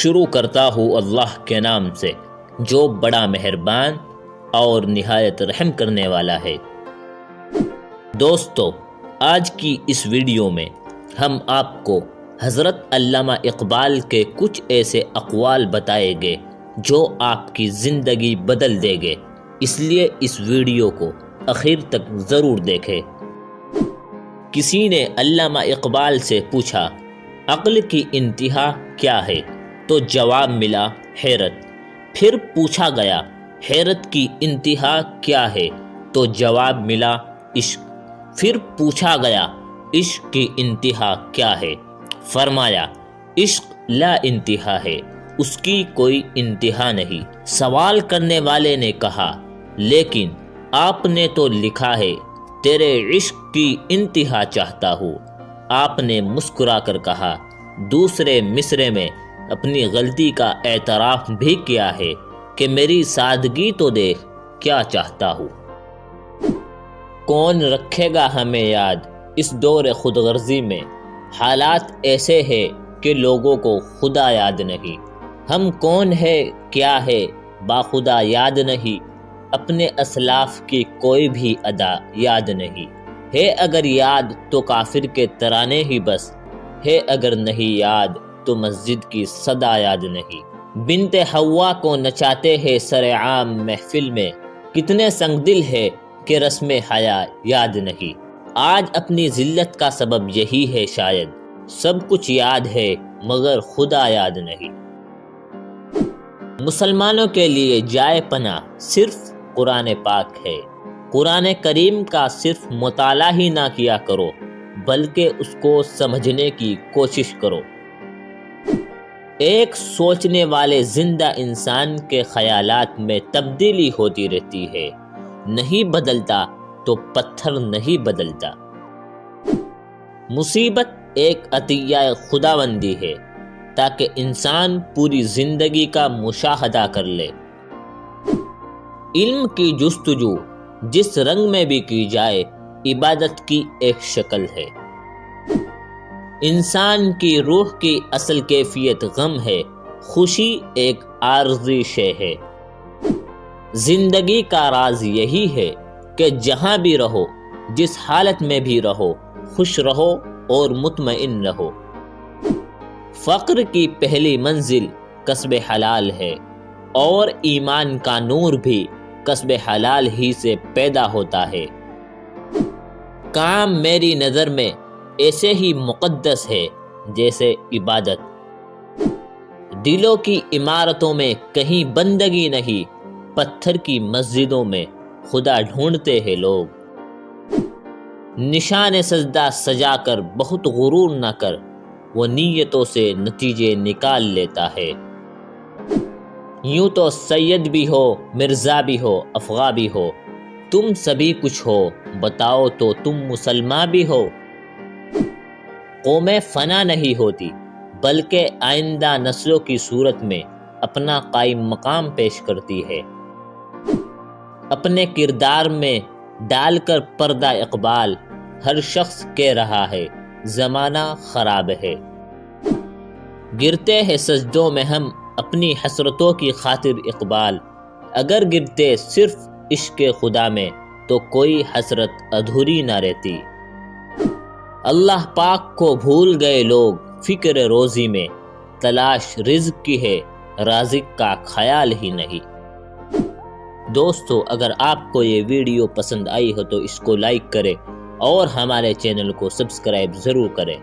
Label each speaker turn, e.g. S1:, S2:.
S1: شروع کرتا ہوں اللہ کے نام سے جو بڑا مہربان اور نہایت رحم کرنے والا ہے۔ دوستو، آج کی اس ویڈیو میں ہم آپ کو حضرت علامہ اقبال کے کچھ ایسے اقوال بتائیں گے جو آپ کی زندگی بدل دے گے، اس لیے اس ویڈیو کو آخر تک ضرور دیکھیں۔ کسی نے علامہ اقبال سے پوچھا، عقل کی انتہا کیا ہے؟ تو جواب ملا، حیرت۔ پھر پوچھا گیا، حیرت کی انتہا کیا ہے؟ تو جواب ملا، عشق۔ پھر پوچھا گیا، عشق کی انتہا کیا ہے؟ فرمایا، عشق لا انتہا ہے، اس کی کوئی انتہا نہیں۔ سوال کرنے والے نے کہا، لیکن آپ نے تو لکھا ہے تیرے عشق کی انتہا چاہتا ہوں۔ آپ نے مسکرا کر کہا، دوسرے مصرے میں اپنی غلطی کا اعتراف بھی کیا ہے کہ میری سادگی تو دیکھ کیا چاہتا ہوں۔ کون رکھے گا ہمیں یاد اس دور خود غرضی میں؟ حالات ایسے ہیں کہ لوگوں کو خدا یاد نہیں۔ ہم کون ہے کیا ہے باخدا یاد نہیں، اپنے اسلاف کی کوئی بھی ادا یاد نہیں۔ ہے اگر یاد تو کافر کے ترانے ہی بس، ہے اگر نہیں یاد تو مسجد کی صدا یاد نہیں۔ بنت حوا کو نچاتے ہیں سر عام محفل میں، کتنے سنگ دل ہے کہ رسم حیا یاد نہیں۔ آج اپنی ذلت کا سبب یہی ہے شاید، سب کچھ یاد ہے مگر خدا یاد نہیں۔ مسلمانوں کے لیے جائے پناہ صرف قرآن پاک ہے۔ قرآن کریم کا صرف مطالعہ ہی نہ کیا کرو بلکہ اس کو سمجھنے کی کوشش کرو۔ ایک سوچنے والے زندہ انسان کے خیالات میں تبدیلی ہوتی رہتی ہے، نہیں بدلتا تو پتھر نہیں بدلتا۔ مصیبت ایک عطیہ خداوندی ہے تاکہ انسان پوری زندگی کا مشاہدہ کر لے۔ علم کی جستجو جس رنگ میں بھی کی جائے عبادت کی ایک شکل ہے۔ انسان کی روح کی اصل کیفیت غم ہے، خوشی ایک عارضی شے ہے۔ زندگی کا راز یہی ہے کہ جہاں بھی رہو، جس حالت میں بھی رہو، خوش رہو اور مطمئن رہو۔ فقر کی پہلی منزل کسب حلال ہے، اور ایمان کا نور بھی کسب حلال ہی سے پیدا ہوتا ہے۔ کام میری نظر میں ایسے ہی مقدس ہے جیسے عبادت۔ دلوں کی عمارتوں میں کہیں بندگی نہیں، پتھر کی مسجدوں میں خدا ڈھونڈتے ہیں لوگ۔ نشان سجدہ سجا کر بہت غرور نہ کر، وہ نیتوں سے نتیجے نکال لیتا ہے۔ یوں تو سید بھی ہو، مرزا بھی ہو، افغا بھی ہو، تم سبھی کچھ ہو، بتاؤ تو تم مسلمان بھی ہو۔ قومیں فنا نہیں ہوتی بلکہ آئندہ نسلوں کی صورت میں اپنا قائم مقام پیش کرتی ہے۔ اپنے کردار میں ڈال کر پردہ اقبال ہر شخص کہہ رہا ہے زمانہ خراب ہے۔ گرتے ہیں سجدوں میں ہم اپنی حسرتوں کی خاطر اقبال، اگر گرتے صرف عشق خدا میں تو کوئی حسرت ادھوری نہ رہتی۔ اللہ پاک کو بھول گئے لوگ فکر روزی میں، تلاش رزق کی ہے رازق کا خیال ہی نہیں۔ دوستو، اگر آپ کو یہ ویڈیو پسند آئی ہو تو اس کو لائک کریں اور ہمارے چینل کو سبسکرائب ضرور کریں۔